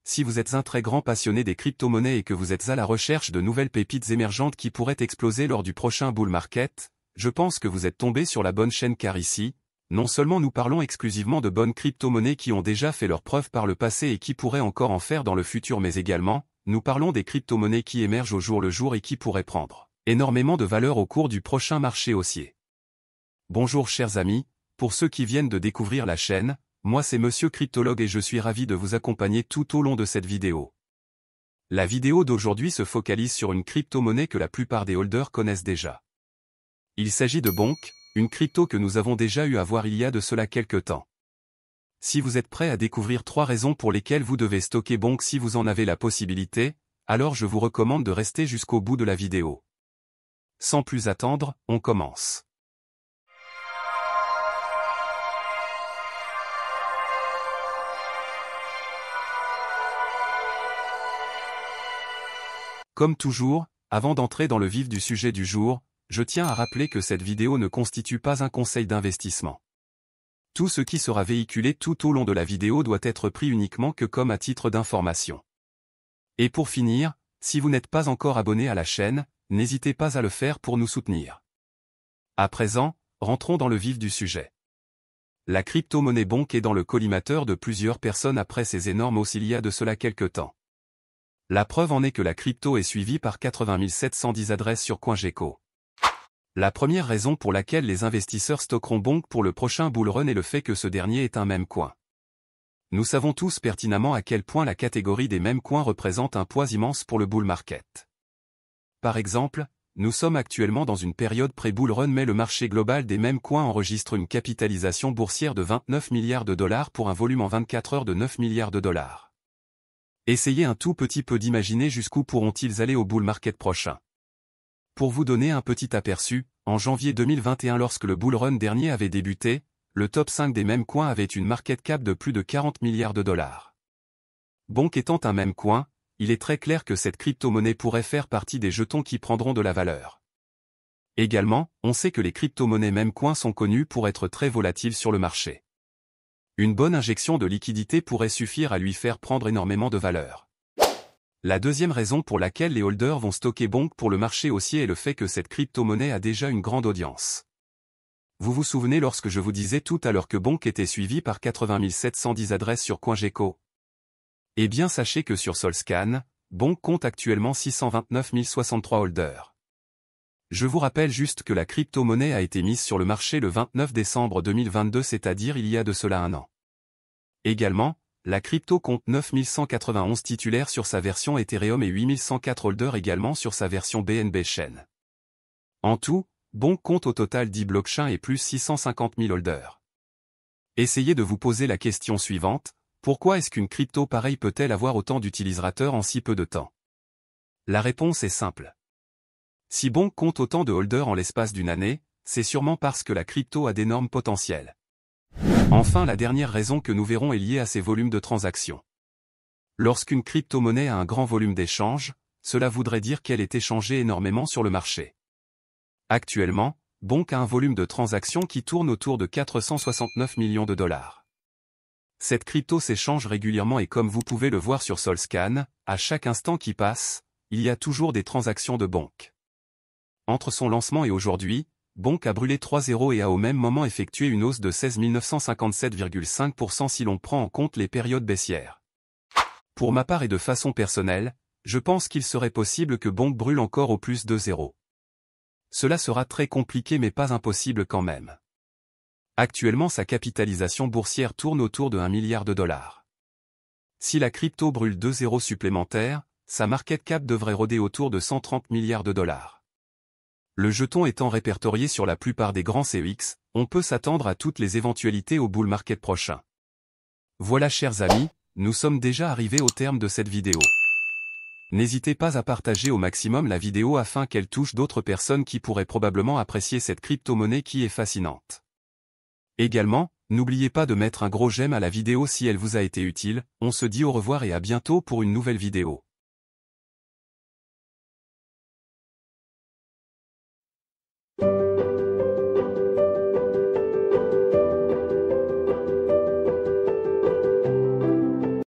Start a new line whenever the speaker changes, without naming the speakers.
si vous êtes un très grand passionné des crypto-monnaies et que vous êtes à la recherche de nouvelles pépites émergentes qui pourraient exploser lors du prochain bull market, je pense que vous êtes tombé sur la bonne chaîne car ici, non seulement nous parlons exclusivement de bonnes crypto-monnaies qui ont déjà fait leurs preuves par le passé et qui pourraient encore en faire dans le futur mais également, nous parlons des crypto-monnaies qui émergent au jour le jour et qui pourraient prendre énormément de valeur au cours du prochain marché haussier. Bonjour chers amis, pour ceux qui viennent de découvrir la chaîne, moi c'est Monsieur Cryptologue et je suis ravi de vous accompagner tout au long de cette vidéo. La vidéo d'aujourd'hui se focalise sur une crypto-monnaie que la plupart des holders connaissent déjà. Il s'agit de Bonk, une crypto que nous avons déjà eu à voir il y a de cela quelques temps. Si vous êtes prêt à découvrir 3 raisons pour lesquelles vous devez stocker Bonk si vous en avez la possibilité, alors je vous recommande de rester jusqu'au bout de la vidéo. Sans plus attendre, on commence. Comme toujours, avant d'entrer dans le vif du sujet du jour, je tiens à rappeler que cette vidéo ne constitue pas un conseil d'investissement. Tout ce qui sera véhiculé tout au long de la vidéo doit être pris uniquement que comme à titre d'information. Et pour finir, si vous n'êtes pas encore abonné à la chaîne, n'hésitez pas à le faire pour nous soutenir. À présent, rentrons dans le vif du sujet. La crypto-monnaie Bonk est dans le collimateur de plusieurs personnes après ces énormes hausses il y a de cela quelques temps. La preuve en est que la crypto est suivie par 80 710 adresses sur CoinGecko. La première raison pour laquelle les investisseurs stockeront Bonk pour le prochain bull run est le fait que ce dernier est un meme coin. Nous savons tous pertinemment à quel point la catégorie des meme coins représente un poids immense pour le bull market. Par exemple, nous sommes actuellement dans une période pré-bull run mais le marché global des meme coins enregistre une capitalisation boursière de 29 milliards de dollars pour un volume en 24 heures de 9 milliards de dollars. Essayez un tout petit peu d'imaginer jusqu'où pourront-ils aller au bull market prochain. Pour vous donner un petit aperçu, en janvier 2021 lorsque le bull run dernier avait débuté, le top 5 des meme coins avait une market cap de plus de 40 milliards de dollars. Bonk étant un meme coin, il est très clair que cette crypto-monnaie pourrait faire partie des jetons qui prendront de la valeur. Également, on sait que les crypto-monnaies meme coins sont connues pour être très volatiles sur le marché. Une bonne injection de liquidité pourrait suffire à lui faire prendre énormément de valeur. La deuxième raison pour laquelle les holders vont stocker Bonk pour le marché haussier est le fait que cette crypto-monnaie a déjà une grande audience. Vous vous souvenez lorsque je vous disais tout à l'heure que Bonk était suivi par 80 710 adresses sur CoinGecko? Eh bien sachez que sur Solscan, Bonk compte actuellement 629 063 holders. Je vous rappelle juste que la crypto-monnaie a été mise sur le marché le 29 décembre 2022, c'est-à-dire il y a de cela un an. Également, la crypto compte 9191 titulaires sur sa version Ethereum et 8104 holders également sur sa version BNB Chain. En tout, Bonk compte au total 10 blockchains et plus 650 000 holders. Essayez de vous poser la question suivante, pourquoi est-ce qu'une crypto pareille peut-elle avoir autant d'utilisateurs en si peu de temps? La réponse est simple. Si Bonk compte autant de holders en l'espace d'une année, c'est sûrement parce que la crypto a d'énormes potentiels. Enfin, la dernière raison que nous verrons est liée à ses volumes de transactions. Lorsqu'une crypto-monnaie a un grand volume d'échanges, cela voudrait dire qu'elle est échangée énormément sur le marché. Actuellement, Bonk a un volume de transactions qui tourne autour de 469 millions de dollars. Cette crypto s'échange régulièrement et comme vous pouvez le voir sur Solscan, à chaque instant qui passe, il y a toujours des transactions de Bonk. Entre son lancement et aujourd'hui, Bonk a brûlé 3 zéros et a au même moment effectué une hausse de 16 957,5% si l'on prend en compte les périodes baissières. Pour ma part et de façon personnelle, je pense qu'il serait possible que Bonk brûle encore au plus de 0. Cela sera très compliqué mais pas impossible quand même. Actuellement sa capitalisation boursière tourne autour de 1 milliard de dollars. Si la crypto brûle 2 zéros supplémentaires, sa market cap devrait rôder autour de 130 milliards de dollars. Le jeton étant répertorié sur la plupart des grands CEX, on peut s'attendre à toutes les éventualités au bull market prochain. Voilà chers amis, nous sommes déjà arrivés au terme de cette vidéo. N'hésitez pas à partager au maximum la vidéo afin qu'elle touche d'autres personnes qui pourraient probablement apprécier cette crypto-monnaie qui est fascinante. Également, n'oubliez pas de mettre un gros j'aime à la vidéo si elle vous a été utile, on se dit au revoir et à bientôt pour une nouvelle vidéo.